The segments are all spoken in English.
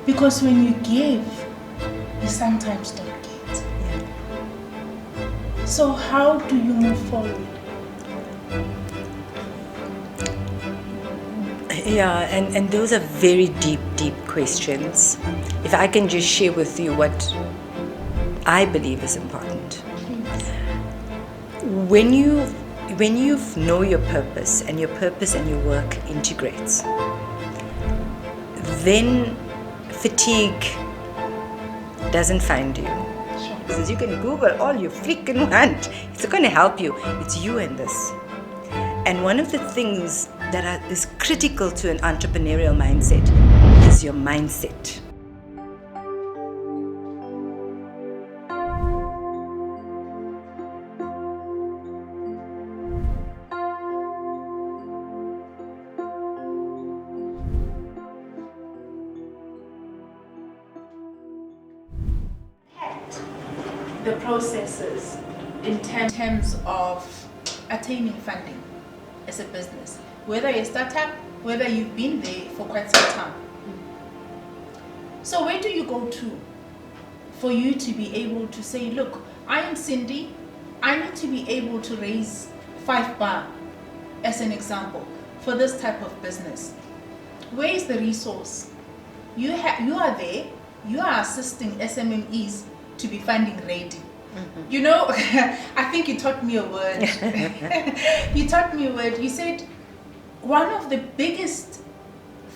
Because when you give, you sometimes don't get. So how do you move forward? Yeah, and those are very deep questions. If I can just share with you what I believe is important. When you know your purpose and your work integrates, then fatigue doesn't find you. Sure. Because you can Google all you freaking want. It's not going to help you. It's you and this. And one of the things that is critical to an entrepreneurial mindset is your mindset. The processes in terms of attaining funding as a business, whether you're a startup, whether you've been there for quite some time. So where do you go to for you to be able to say, look, I am Cindy, I need to be able to raise 5 bar as an example for this type of business? Where is the resource? You are there, you are assisting SMMEs to be funding ready. Mm-hmm. You know, I think you taught me a word. You taught me a word. You said one of the biggest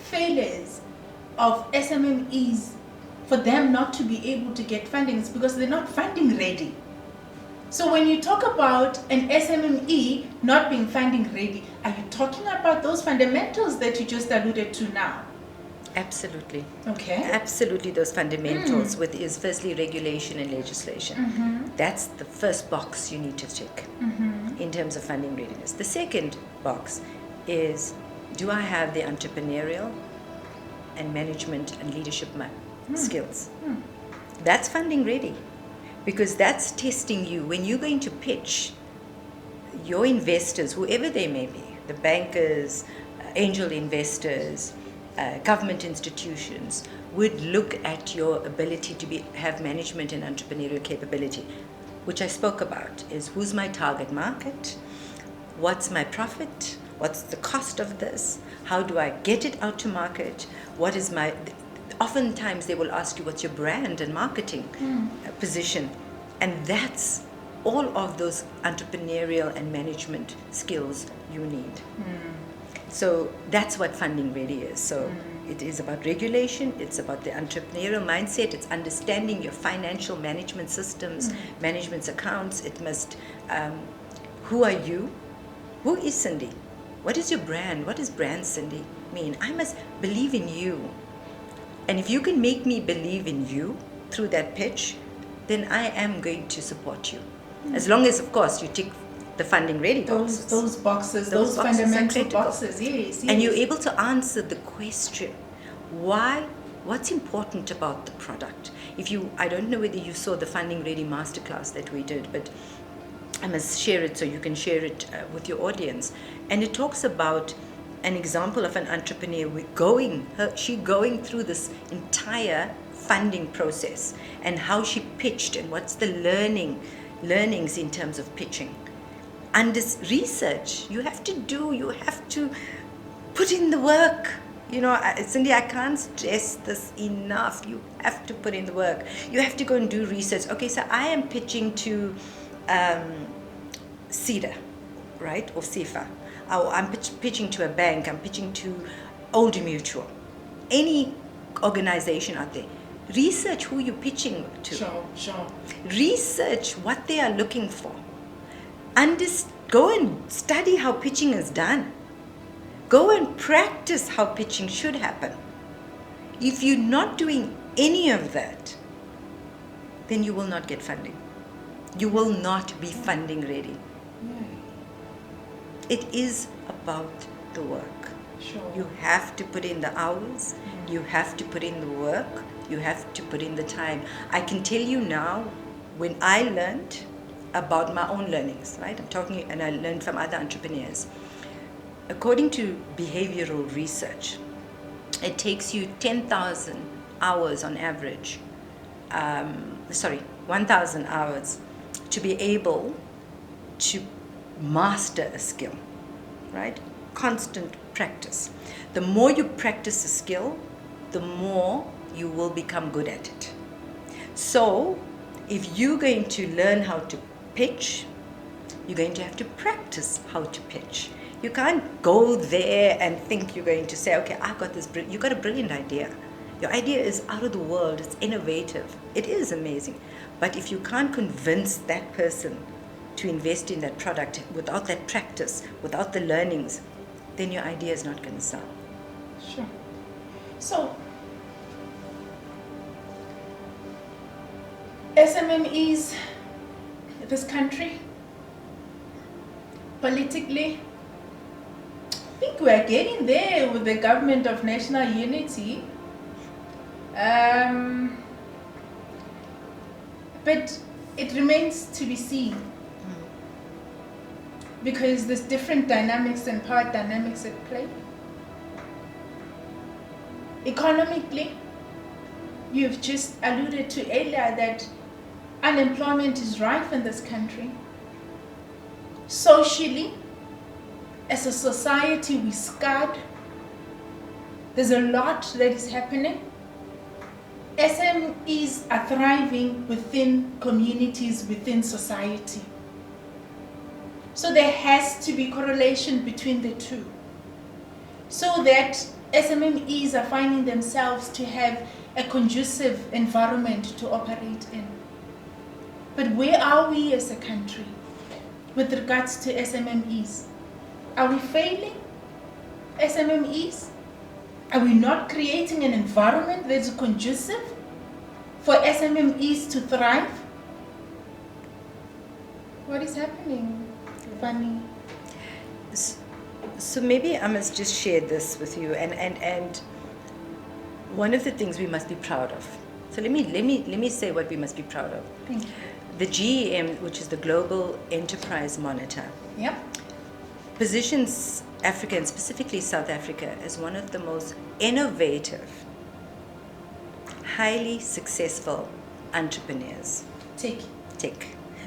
failures of SMMEs for them not to be able to get funding is because they're not funding ready. So when you talk about an SMME not being funding ready, are you talking about those fundamentals that you just alluded to now? Absolutely. Okay. Absolutely, those fundamentals with is firstly regulation and legislation. Mm-hmm. That's the first box you need to tick in terms of funding readiness. The second box is, do I have the entrepreneurial and management and leadership skills? That's funding ready, because that's testing you when you're going to pitch your investors, whoever they may be, the bankers, angel investors, government institutions, would look at your ability to have management and entrepreneurial capability, which I spoke about, is who's my target market, what's my profit, what's the cost of this, how do I get it out to market, what is my... Oftentimes they will ask you what's your brand and marketing position, and that's all of those entrepreneurial and management skills you need. So that's what funding really is. So it is about regulation, it's about the entrepreneurial mindset, it's understanding your financial management systems, management's accounts. It must, who are you? Who is Cindy? What is your brand? What does brand Cindy mean? I must believe in you. And if you can make me believe in you through that pitch, then I am going to support you. As long as, of course, you tick the funding ready boxes. Those boxes fundamental boxes, yes. And you're able to answer the question, why, what's important about the product? I don't know whether you saw the funding ready masterclass that we did, but I must share it so you can share it with your audience. And it talks about an example of an entrepreneur going through this entire funding process and how she pitched and what's the learnings in terms of pitching. And this research, you have to put in the work. You know, Cindy, I can't stress this enough. You have to put in the work. You have to go and do research. Okay, so I am pitching to CEDA, right, or CEFA. I'm pitching to a bank. I'm pitching to Old Mutual. Any organization out there. Research who you're pitching to. Sure. Research what they are looking for. Go and study how pitching is done. Go and practice how pitching should happen. If you're not doing any of that, then you will not get funding. You will not be funding ready. It is about the work. Sure. You have to put in the hours. You have to put in the work. You have to put in the time. I can tell you now, when I learned about my own learnings, right? I'm talking, and I learned from other entrepreneurs. According to behavioral research, it takes you 10,000 hours on average, 1,000 hours to be able to master a skill, right? Constant practice. The more you practice a skill, the more you will become good at it. So if you're going to learn how to pitch, you're going to have to practice how to pitch. You can't go there and think you're going to say, okay, I've got this, you got a brilliant idea. Your idea is out of the world, it's innovative, it is amazing. But if you can't convince that person to invest in that product without that practice, without the learnings, then your idea is not going to sell. Sure. So, SMMEs, this country, politically, I think we're getting there with the government of national unity. But it remains to be seen, because there's different dynamics and power dynamics at play. Economically, you've just alluded to earlier that unemployment is rife in this country. Socially, as a society, we're scarred. There's a lot that is happening. SMEs are thriving within communities, within society. So there has to be correlation between the two, so that SMMEs are finding themselves to have a conducive environment to operate in. But where are we as a country with regards to SMMEs? Are we failing SMMEs? Are we not creating an environment that's conducive for SMMEs to thrive? What is happening, Fanny? So maybe I must just share this with you, and one of the things we must be proud of. So let me say what we must be proud of. Thank you. The GEM, which is the Global Enterprise Monitor, Yep. positions Africa, and specifically South Africa, as one of the most innovative, highly successful entrepreneurs. Take.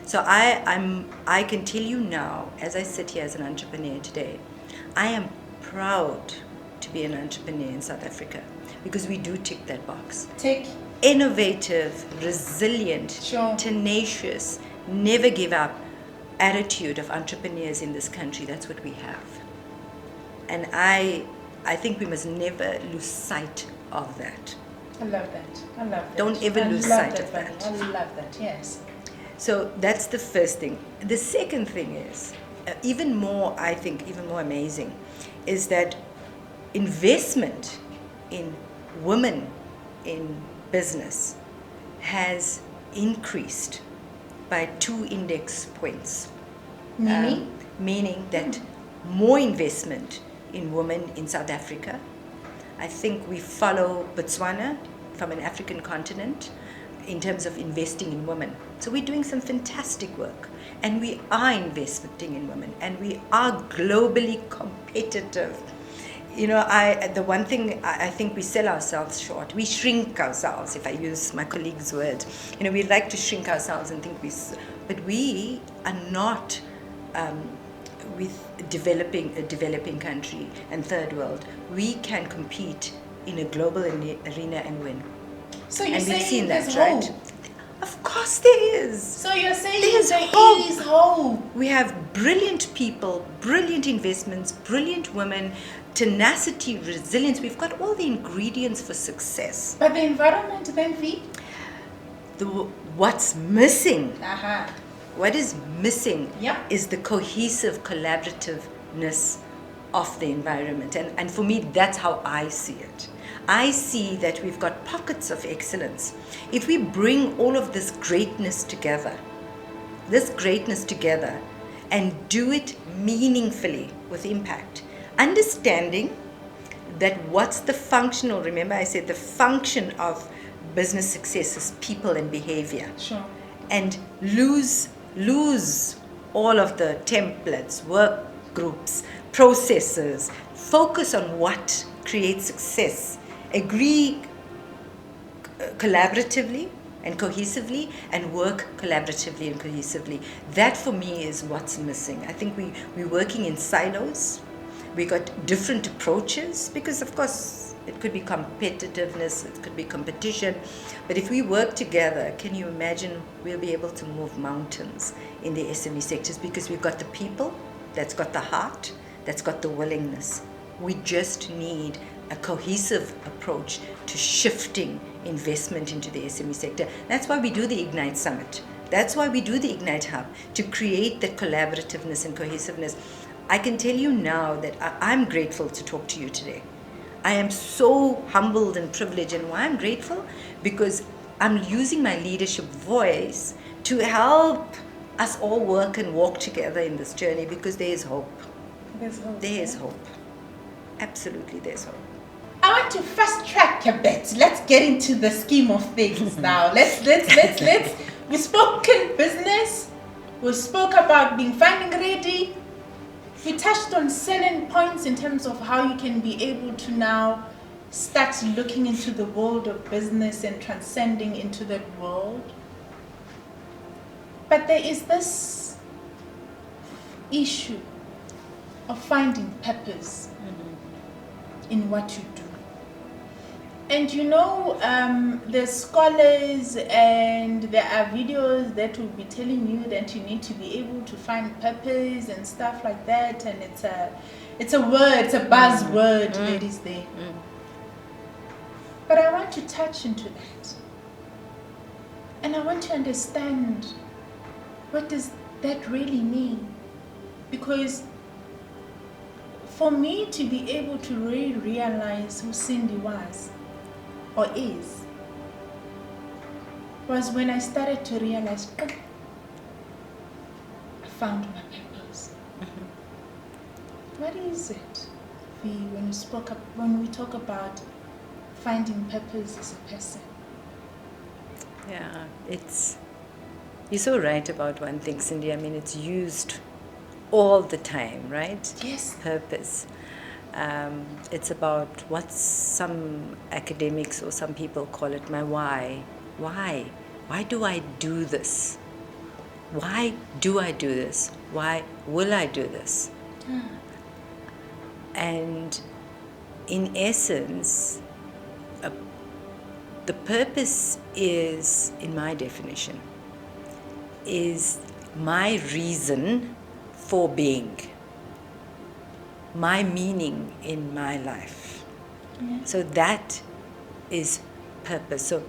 So I can tell you now, as I sit here as an entrepreneur today, I am proud to be an entrepreneur in South Africa, because we do tick that box. Take. Innovative, resilient, Sure. tenacious, never give up attitude of entrepreneurs in this country. That's what we have. And I think we must never lose sight of that. I love that. Don't ever lose sight of Fanny. that. I love that, yes. So that's the first thing. The second thing is, even more amazing, is that investment in women in business has increased by 2 index points. Meaning? Meaning that more investment in women in South Africa. I think we follow Botswana from an African continent in terms of investing in women. So we're doing some fantastic work, and we are investing in women, and we are globally competitive. You know, the one thing I think we sell ourselves short. We shrink ourselves, if I use my colleague's word. You know, we like to shrink ourselves and think but we are not with a developing country and third world. We can compete in a global arena and win. So you're And we've saying seen that, there's right? hope. Of course there is. So you're saying There's there hope. is hope. We have brilliant people, brilliant investments, brilliant women, tenacity, resilience. We've got all the ingredients for success. But the environment then, V? What's missing? Aha. What is missing Yeah. is the cohesive collaborativeness of the environment. And for me, that's how I see it. I see that we've got pockets of excellence. If we bring all of this greatness together, and do it meaningfully with impact, understanding that what's the functional, remember I said the function of business success is people and behavior. Sure. And lose all of the templates, work groups, processes. Focus on what creates success. Agree collaboratively and cohesively, and work collaboratively and cohesively. That for me is what's missing. I think we're working in silos. We got different approaches because, of course, it could be competitiveness, it could be competition, but if we work together, can you imagine we'll be able to move mountains in the SME sectors because we've got the people that's got the heart, that's got the willingness. We just need a cohesive approach to shifting investment into the SME sector. That's why we do the Ignite Summit. That's why we do the Ignite Hub, to create that collaborativeness and cohesiveness. I can tell you now that I'm grateful to talk to you today. I am so humbled and privileged, and why I'm grateful? Because I'm using my leadership voice to help us all work and walk together in this journey, because there is hope. There's hope. There is hope. Absolutely, there's hope. I want to fast track a bit. Let's get into the scheme of things now. Let's. We've spoken business. We spoke about being funding ready. We touched on certain points in terms of how you can be able to now start looking into the world of business and transcending into that world. But there is this issue of finding purpose in what you do. And you know, there's scholars and there are videos that will be telling you that you need to be able to find purpose and stuff like that. And it's a word, it's a buzzword that is there. But I want to touch into that. And I want to understand, what does that really mean? Because for me to be able to really realize who Cindy was, or is, was when I started to realize, I found my purpose. What is it? When we talk about finding purpose as a person? Yeah, you're so right about one thing, Cindy. I mean, it's used all the time, right? Yes. Purpose. It's about what some academics or some people call it my why. Why? Why do I do this? Why do I do this? Why will I do this? And in essence, the purpose is, in my definition, is my reason for being, my meaning in my life. Yeah. So that is purpose. So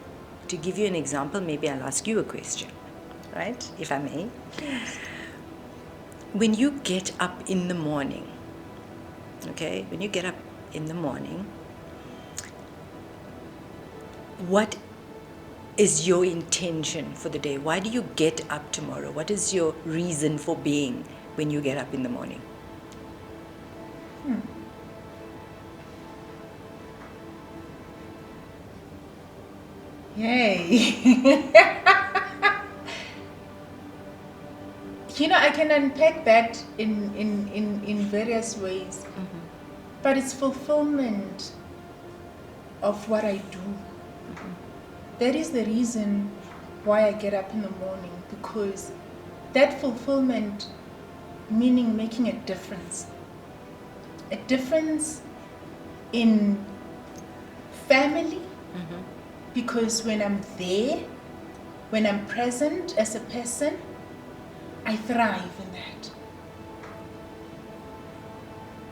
to give you an example, maybe I'll ask you a question, right? If I may. Yes. When you get up in the morning, okay, when you get up in the morning, what is your intention for the day? Why do you get up tomorrow? What is your reason for being when you get up in the morning? Yay. You know, I can unpack that in various ways. But it's fulfillment of what I do. That is the reason why I get up in the morning, because that fulfillment, meaning making a difference in family, because when I'm there, when I'm present as a person, I thrive in that.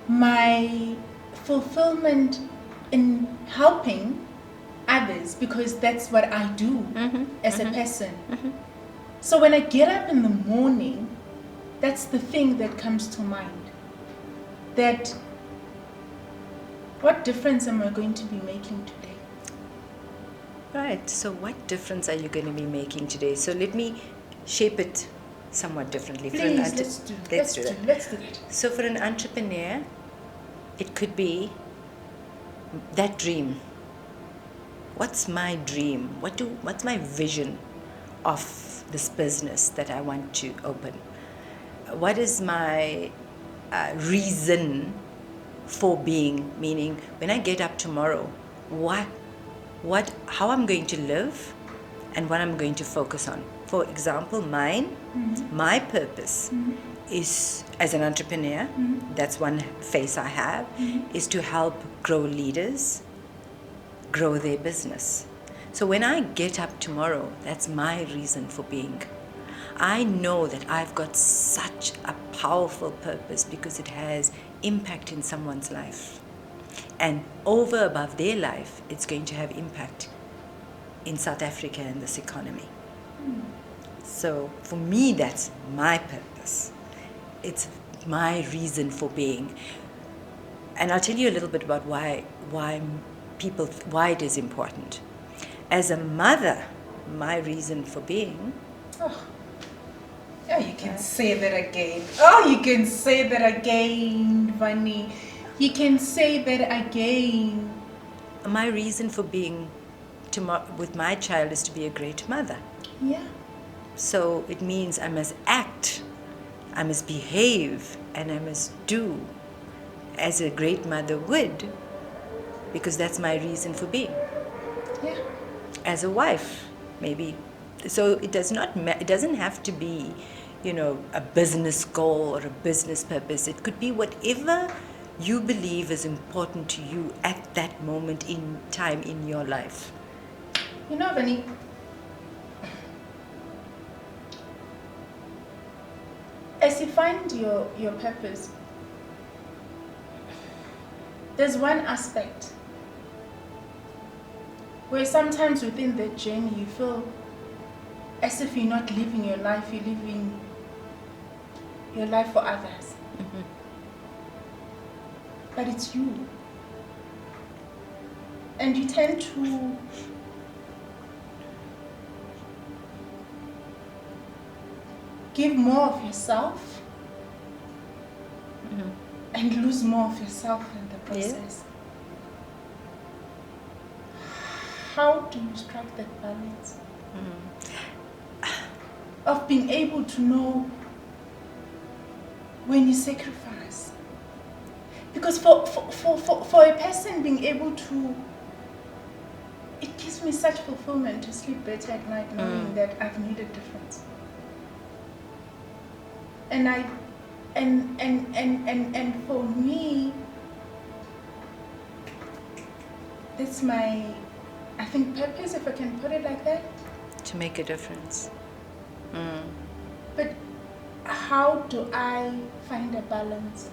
My fulfillment in helping others, because that's what I do as a person. So when I get up in the morning, that's the thing that comes to mind. That what difference am I going to be making today? Right. So what difference are you going to be making today? So let me shape it somewhat differently. Please, let's do that. So for an entrepreneur, it could be that dream. What's my dream? What's my vision of this business that I want to open? What is my reason for being? Meaning, when I get up tomorrow, what how I'm going to live and what I'm going to focus on. For example, my purpose is, as an entrepreneur, that's one face I have, is to help grow leaders, grow their business. So when I get up tomorrow, that's my reason for being. I know that I've got such a powerful purpose because it has impact in someone's life. And over above their life, it's going to have impact in South Africa and this economy. So for me, that's my purpose. It's my reason for being. And I'll tell you a little bit about why it is important. As a mother, my reason for being... Yeah, you can say that again. Oh, you can say that again, Vani. You can say that again. My reason for being with my child is to be a great mother. Yeah. So it means I must act, I must behave, and I must do as a great mother would, because that's my reason for being. Yeah. As a wife, maybe. So it doesn't have to be, a business goal or a business purpose. It could be whatever you believe is important to you at that moment in time in your life. Vani, as you find your purpose, there's one aspect where sometimes within that journey you feel as if you're not living your life, you're living your life for others. Mm-hmm. But it's you. And you tend to give more of yourself and lose more of yourself in the process. Yeah. How do you strike that balance? Of being able to know when you sacrifice. Because for a person being able to, it gives me such fulfillment to sleep better at night knowing that I've made a difference. And for me, that's my, I think, purpose, if I can put it like that. To make a difference. But how do I find a balance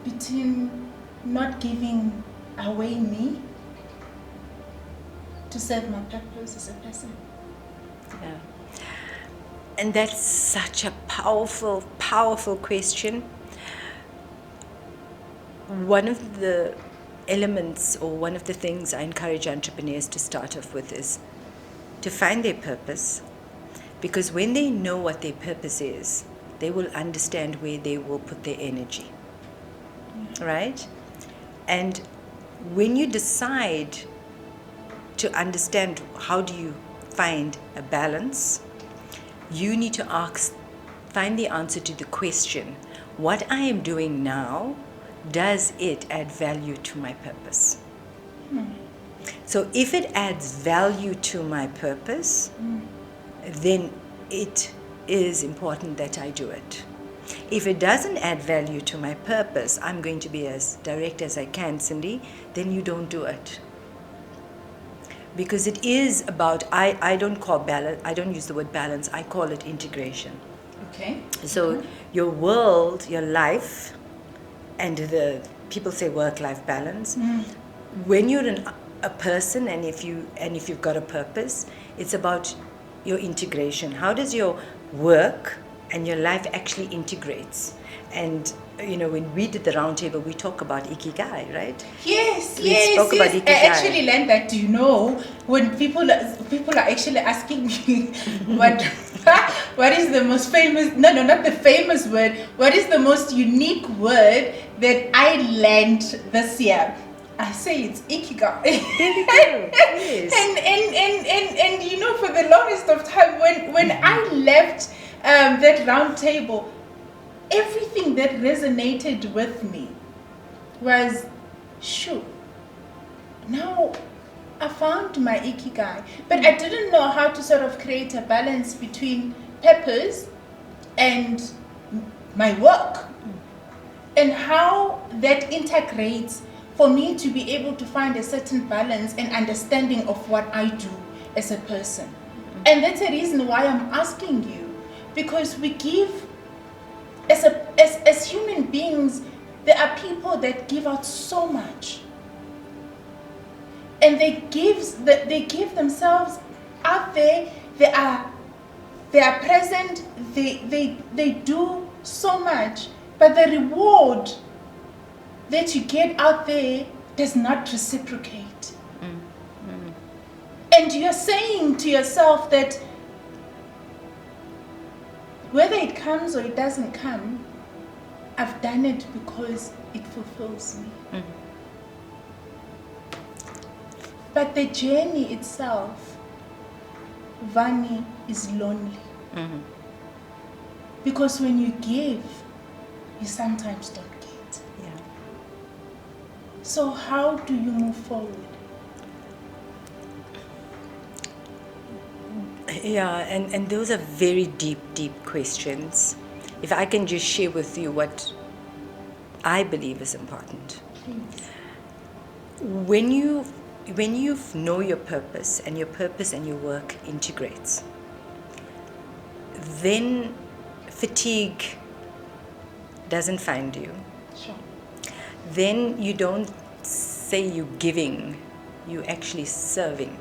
between not giving away me to serve my purpose as a person? Yeah. And that's such a powerful, powerful question. One of the elements or one of the things I encourage entrepreneurs to start off with is to find their purpose, because when they know what their purpose is, they will understand where they will put their energy, right? And when you decide to understand how do you find a balance, you need to find the answer to the question, what I am doing now, does it add value to my purpose? So if it adds value to my purpose, then it is important that I do it. If it doesn't add value to my purpose, I'm going to be as direct as I can, Cindy, then you don't do it. Because it is about, I don't call balance, I don't use the word balance, I call it integration. Okay. So your world, your life, and the people say work-life balance. When you're a person and if you've got a purpose, it's about your integration. How does your work and your life actually integrates? And when we did the roundtable, we talk about ikigai, right? Yes. Spoke about ikigai. I actually learned that. When people are actually asking me what is the most famous? No, not the famous word. What is the most unique word that I learned this year? I say it's ikigai. There we go. Yes. And for the longest of time, when I left that round table, everything that resonated with me was, shoot, now I found my ikigai, but I didn't know how to sort of create a balance between purpose and my work, and how that integrates for me to be able to find a certain balance and understanding of what I do as a person. And that's the reason why I'm asking you, because we give, as human beings, there are people that give out so much, and they give themselves out there. They are present. They do so much, but the reward that you get out there does not reciprocate. And you're saying to yourself that whether it comes or it doesn't come, I've done it because it fulfills me. But the journey itself, Vani, is lonely. Because when you give, you sometimes don't get. Yeah. So how do you move forward? Yeah, and those are very deep questions. If I can just share with you what I believe is important. Please. When you know your purpose and your work integrates, then fatigue doesn't find you. Sure. Then you don't say you're giving, you're actually serving.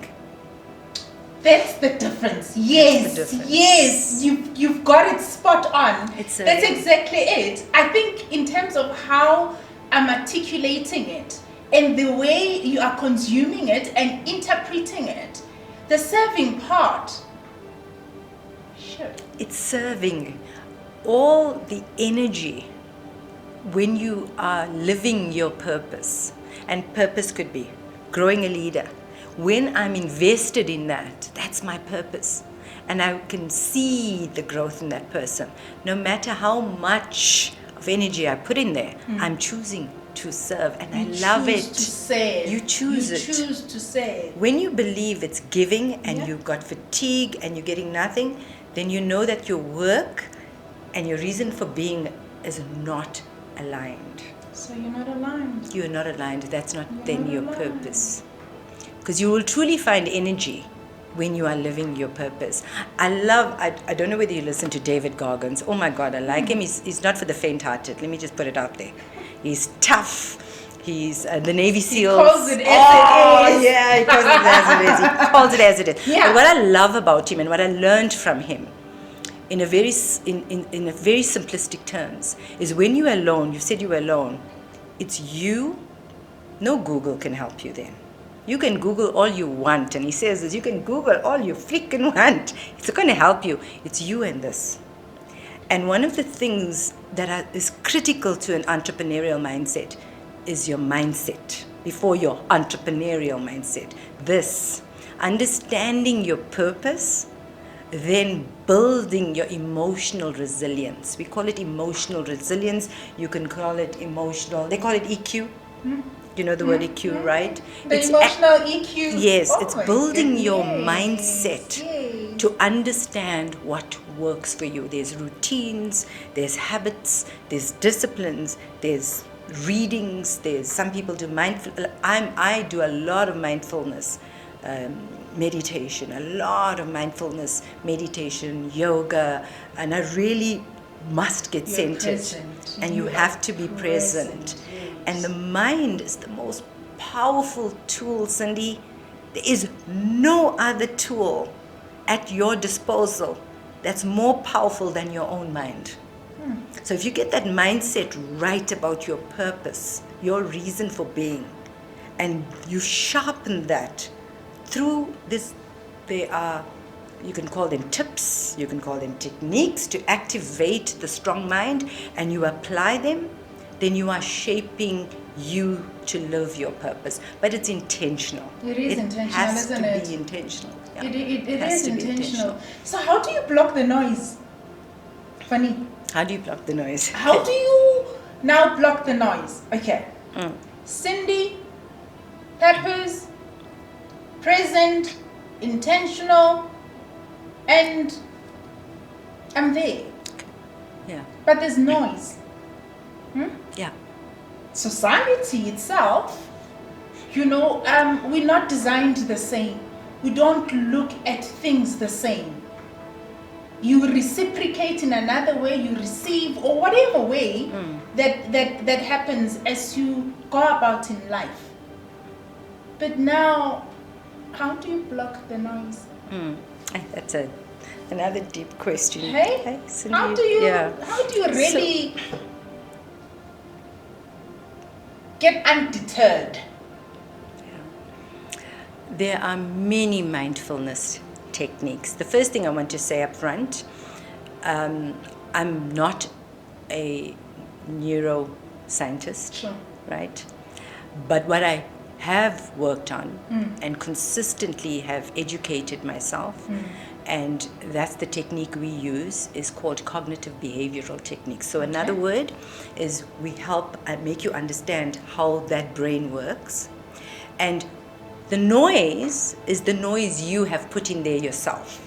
That's the difference. Yes, That's the difference. yes, you've got it spot on. That's exactly it. I think in terms of how I'm articulating it and the way you are consuming it and interpreting it, the serving part. Sure. It's serving. All the energy when you are living your purpose, and purpose could be growing a leader. When I'm invested in that, that's my purpose. And I can see the growth in that person. No matter how much of energy I put in there, I'm choosing to serve, and I love it. To serve. You choose it. You choose to serve. When you believe it's giving and Yeah. you've got fatigue and you're getting nothing, then you know that your work and your reason for being is not aligned. So you're not aligned. You're not aligned. That's not You're then not your aligned. purpose. Because you will truly find energy when you are living your purpose. I don't know whether you listen to David Goggins. Oh my God, I like him. He's not for the faint-hearted. Let me just put it out there. He's tough. He's the Navy SEALs. He calls it as it is. Yeah, he calls it as it is. He calls it as it is. Yeah. But what I love about him and what I learned from him, in a very simplistic terms, is when you're alone, you said you were alone, it's you. No Google can help you then. You can Google all you want, and he says this, you can Google all you freaking want. It's not going to help you. It's you and this. And one of the things that is critical to an entrepreneurial mindset is your mindset before your entrepreneurial mindset. This, understanding your purpose, then building your emotional resilience. We call it emotional resilience. You can call it they call it EQ. You know the word EQ, right? The emotional EQ. Yes, Oh it's my building your goodness. mindset Yes. to understand what works for you. There's routines, there's habits, there's disciplines, there's readings, there's some people do I do a lot of mindfulness meditation, yoga, and I really must get You're centered. present. And you have to be present. Yes. And the mind is the most powerful tool, Cindy. There is no other tool at your disposal that's more powerful than your own mind. So if you get that mindset right about your purpose, your reason for being, and you sharpen that through this, you can call them tips, you can call them techniques to activate the strong mind, and you apply them, then you are shaping you to live your purpose. But it's intentional. It is intentional, isn't it? It has to be intentional. Yeah. It has is to be intentional. So how do you block the noise? Funny. How do you block the noise? How do you now block the noise? Okay. Cindy, Peppers, present, intentional, and I'm there. Yeah. But there's noise. Yeah. Society itself, we're not designed the same. We don't look at things the same. You reciprocate in another way, you receive, or whatever way that happens as you go about in life. But now, how do you block the noise? That's another deep question. Hey, Cindy, how do you really get undeterred? There are many mindfulness techniques. The first thing I want to say up front, I'm not a neuroscientist, Sure. right? But what I have worked on and consistently have educated myself, and that's the technique we use, is called cognitive behavioral techniques. So another word is we help make you understand how that brain works. And the noise is the noise you have put in there yourself.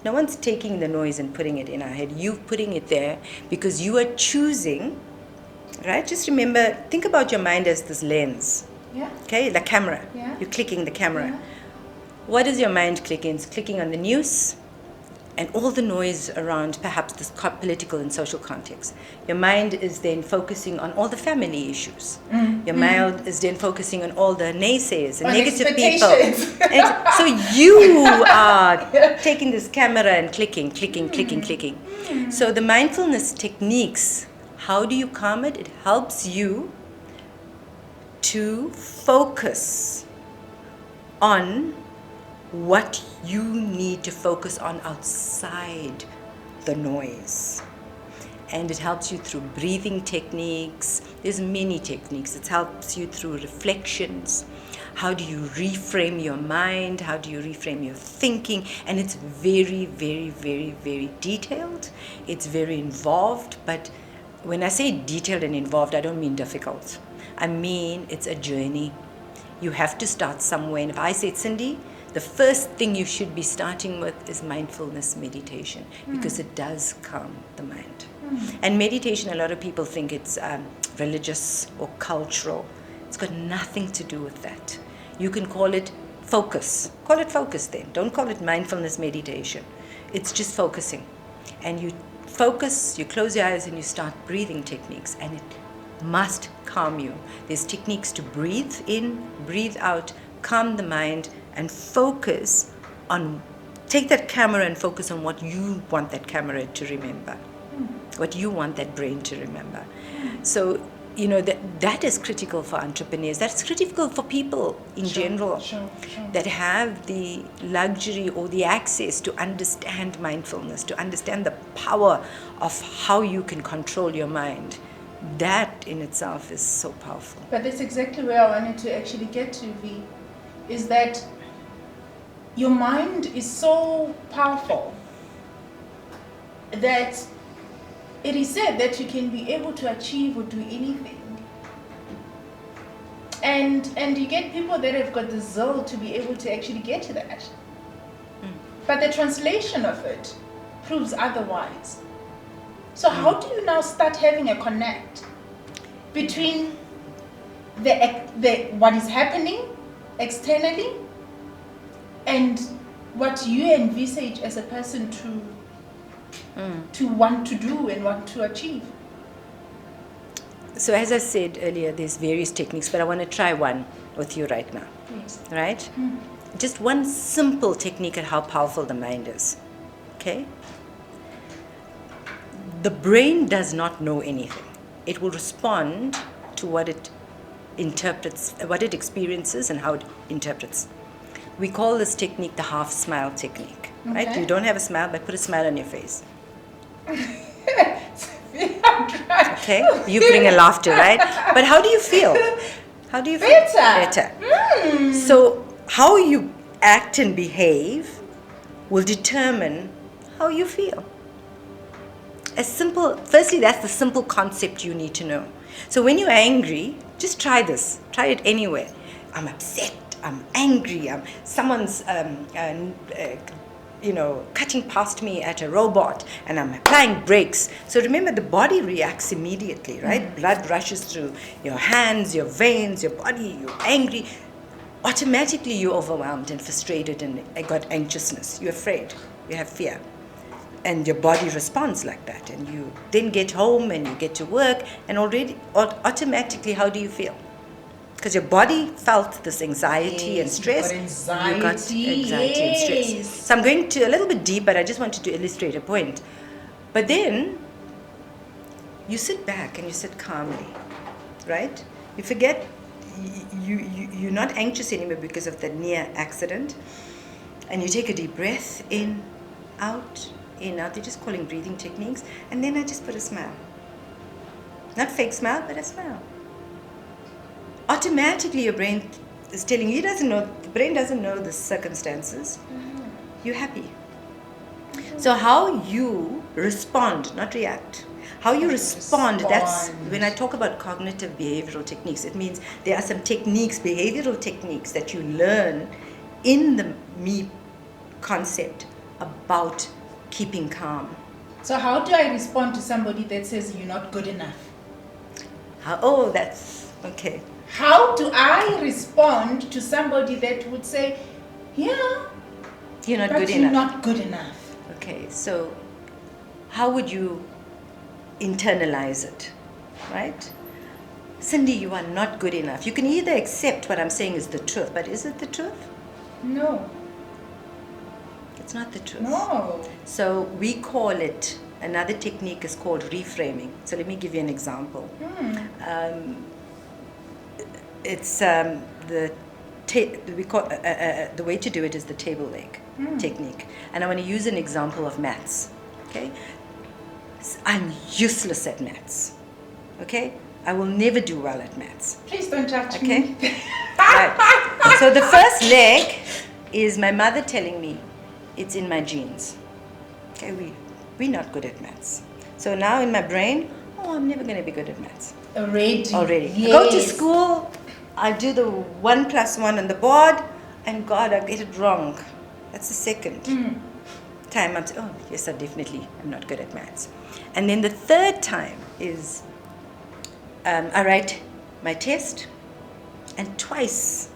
No one's taking the noise and putting it in our head. You're putting it there because you are choosing, right? Just remember, think about your mind as this lens. Yeah. Okay, the camera. Yeah. You're clicking the camera. Yeah. What is your mind clicking? It's clicking on the news and all the noise around perhaps this political and social context. Your mind is then focusing on all the family issues. Your mind is then focusing on all the naysayers and On negative people. expectations. And so you are taking this camera and clicking. So the mindfulness techniques, how do you calm it? It helps you to focus on what you need to focus on outside the noise. And it helps you through breathing techniques. There's many techniques. It helps you through reflections. How do you reframe your mind? How do you reframe your thinking? And it's very, very, very, very detailed. It's very involved. But when I say detailed and involved, I don't mean difficult. I mean, it's a journey. You have to start somewhere. And if I say, Cindy, the first thing you should be starting with is mindfulness meditation, because it does calm the mind. And meditation, a lot of people think it's religious or cultural. It's got nothing to do with that. You can call it focus. Call it focus then. Don't call it mindfulness meditation. It's just focusing. And you focus, you close your eyes and you start breathing techniques, and it must calm you. There's techniques to breathe in, breathe out, calm the mind, and focus on, take that camera and focus on what you want that camera to remember, what you want that brain to remember. So, that is critical for entrepreneurs. That's critical for people in general that have the luxury or the access to understand mindfulness, to understand the power of how you can control your mind. That in itself is so powerful. But that's exactly where I wanted to actually get to, V, is that your mind is so powerful that it is said that you can be able to achieve or do anything. And you get people that have got the zeal to be able to actually get to that. But the translation of it proves otherwise. So how do you now start having a connect between the what is happening externally and what you envisage as a person to want to do and want to achieve? So as I said earlier, there's various techniques, but I want to try one with you right now. Yes. Right? Just one simple technique at how powerful the mind is. Okay? The brain does not know anything. It will respond to what it interprets, what it experiences and how it interprets. We call this technique the half smile technique. Right? Okay. You don't have a smile, but put a smile on your face. Okay? You bring a laughter, right? But how do you feel? How do you feel? Better. So how you act and behave will determine how you feel. Firstly, that's the simple concept you need to know. So when you're angry, just try this. Try it anywhere. I'm upset. I'm angry, someone's cutting past me at a robot, and I'm applying brakes. So remember, the body reacts immediately, right? Blood rushes through your hands, your veins, your body, you're angry. Automatically you're overwhelmed and frustrated and got anxiousness. You're afraid, you have fear. And your body responds like that. And you then get home and you get to work, and already automatically, how do you feel? Because your body felt this anxiety and stress. You got anxiety and stress. So I'm going to a little bit deep, but I just wanted to illustrate a point. But then you sit back and you sit calmly, right? You forget, you're not anxious anymore because of the near accident. And you take a deep breath in, out, in, out. They're just calling breathing techniques. And then I just put a smile. Not fake smile, but a smile. Automatically your brain is telling you, the brain doesn't know the circumstances. You're happy. So how you respond, not react. How you respond, that's when I talk about cognitive behavioral techniques. It means there are some techniques, behavioral techniques, that you learn in the me concept about keeping calm. So how do I respond to somebody that says you're not good enough? That's okay. How do I respond to somebody that would say, yeah, you're not but good you're enough? Not good enough. Okay, so how would you internalize it, right? Cindy, you are not good enough. You can either accept what I'm saying is the truth, but is it the truth? No. It's not the truth. No. So we call it, another technique is called reframing. So let me give you an example. It's the way to do it is the table leg technique. And I want to use an example of maths. Okay, I'm useless at maths. Okay, I will never do well at maths. Please don't touch me. Okay. Right. So the first leg is my mother telling me it's in my genes. Okay, we're not good at maths. So now in my brain, I'm never going to be good at maths. Already. Yes. I go to school, I do the 1 + 1 on the board, and God, I get it wrong. That's the second time I'm saying, yes, I'm not good at maths. And then the third time is I write my test, and twice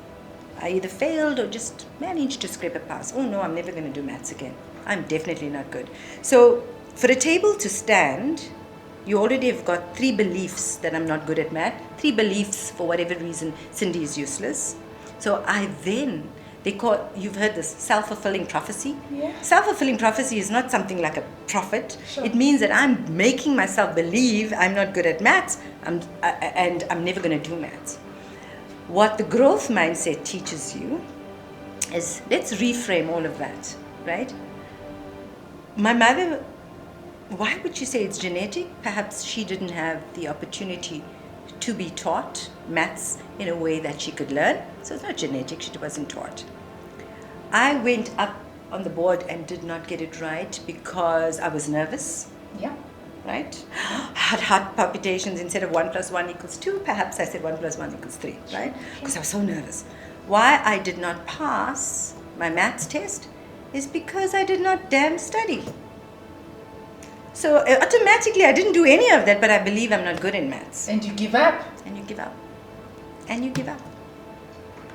I either failed or just managed to scrape a pass. Oh no, I'm never going to do maths again. I'm definitely not good. So for a table to stand, you already have got 3 beliefs that I'm not good at math, 3 beliefs for whatever reason Cindy is useless. So you've heard this, self-fulfilling prophecy. Yeah. Self-fulfilling prophecy is not something like a prophet. Sure. It means that I'm making myself believe I'm not good at maths and I'm never going to do maths. What the growth mindset teaches you is, let's reframe all of that, right? My mother, why would you say it's genetic? Perhaps she didn't have the opportunity to be taught maths in a way that she could learn. So it's not genetic, she wasn't taught. I went up on the board and did not get it right because I was nervous. Yeah. Right? Had heart palpitations. Instead of 1 + 1 = 2, perhaps I said 1 + 1 = 3, right? Because I was so nervous. Why I did not pass my maths test is because I did not damn study. So automatically I didn't do any of that, but I believe I'm not good in maths. And you give up. And you give up. And you give up.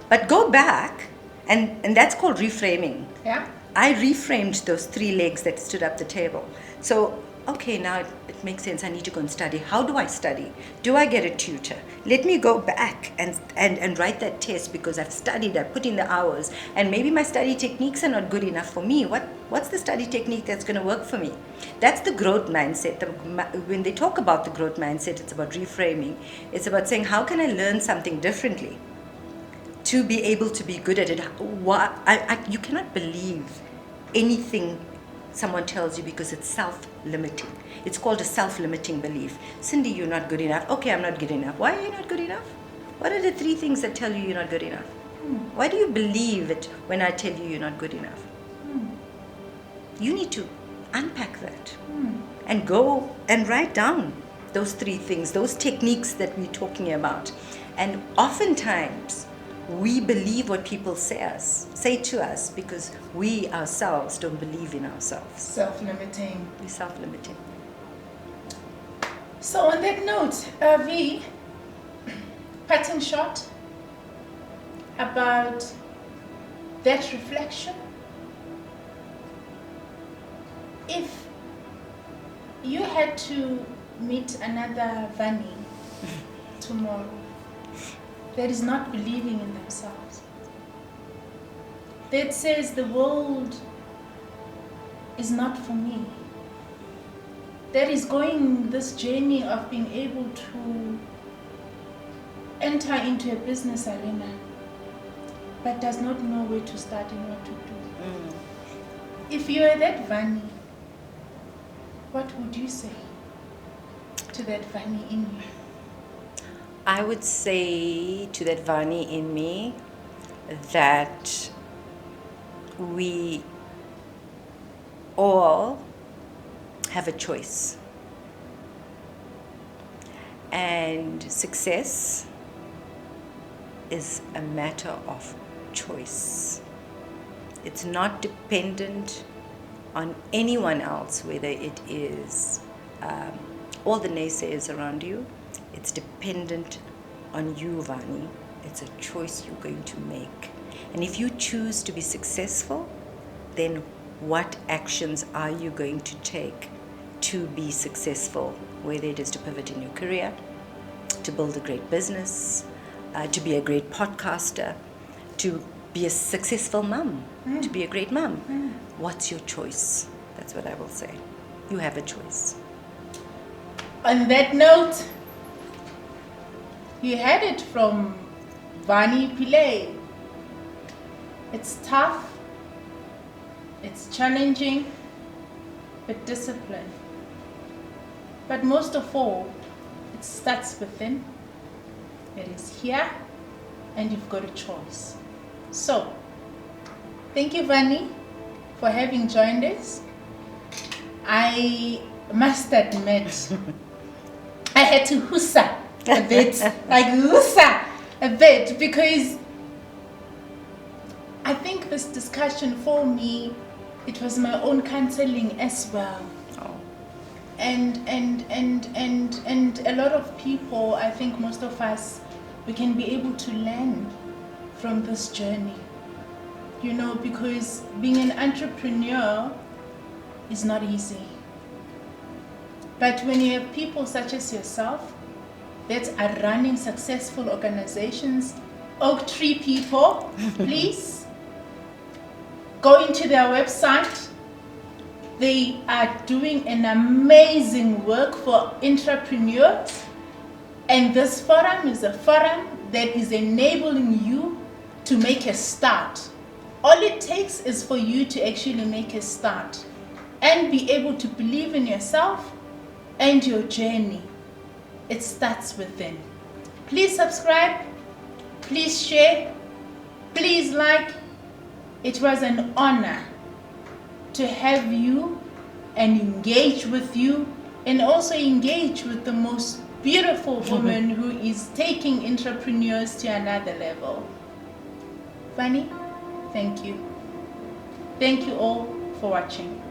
But go back, and that's called reframing. Yeah. I reframed those 3 legs that stood up the table. So, okay, now it makes sense. I need to go and study. How do I study? Do I get a tutor? Let me go back and write that test because I've studied, I've put in the hours, and maybe my study techniques are not good enough for me. What's the study technique that's going to work for me? That's the growth mindset. When they talk about the growth mindset, it's about reframing. It's about saying, how can I learn something differently to be able to be good at it? You cannot believe anything someone tells you because it's self-limiting. It's called a self-limiting belief. Cindy, you're not good enough. Okay, I'm not good enough. Why are you not good enough? What are the 3 things that tell you you're not good enough? Why do you believe it when I tell you you're not good enough? You need to unpack that and go and write down those 3 things, those techniques that we're talking about. And oftentimes, we believe what people say to us because we ourselves don't believe in ourselves. Self-limiting. We're self-limiting. So on that note, V, parting shot about that reflection. If you had to meet another Vani tomorrow that is not believing in themselves, that says the world is not for me, that is going this journey of being able to enter into a business arena but does not know where to start and what to do. If you are that Vani, what would you say to that Vani in you? I would say to that Vani in me that we all have a choice. And success is a matter of choice. It's not dependent on anyone else, whether it is all the naysayers around you. It's dependent on you, Vani. It's a choice you're going to make. And if you choose to be successful, then what actions are you going to take to be successful, whether it is to pivot in your career, to build a great business, to be a great podcaster, to be a successful mum, to be a great mum. What's your choice? That's what I will say. You have a choice. On that note, you had it from Vani Pillay. It's tough, it's challenging, but discipline. But most of all, it starts within. It is here, and you've got a choice. So, thank you, Vani, for having joined us. I must admit, I had to hussa a bit, because I think this discussion for me, it was my own counseling as well. And a lot of people, I think most of us, we can be able to learn from this journey, because being an entrepreneur is not easy. But when you have people such as yourself that are running successful organizations, Oak Tree people, please go into their website. They are doing an amazing work for entrepreneurs, and this forum is a forum that is enabling you to make a start. All it takes is for you to actually make a start and be able to believe in yourself and your journey. It starts within. Please subscribe, please share, please like. It was an honor to have you and engage with you, and also engage with the most beautiful woman who is taking entrepreneurs to another level. Vani, thank you. Thank you all for watching.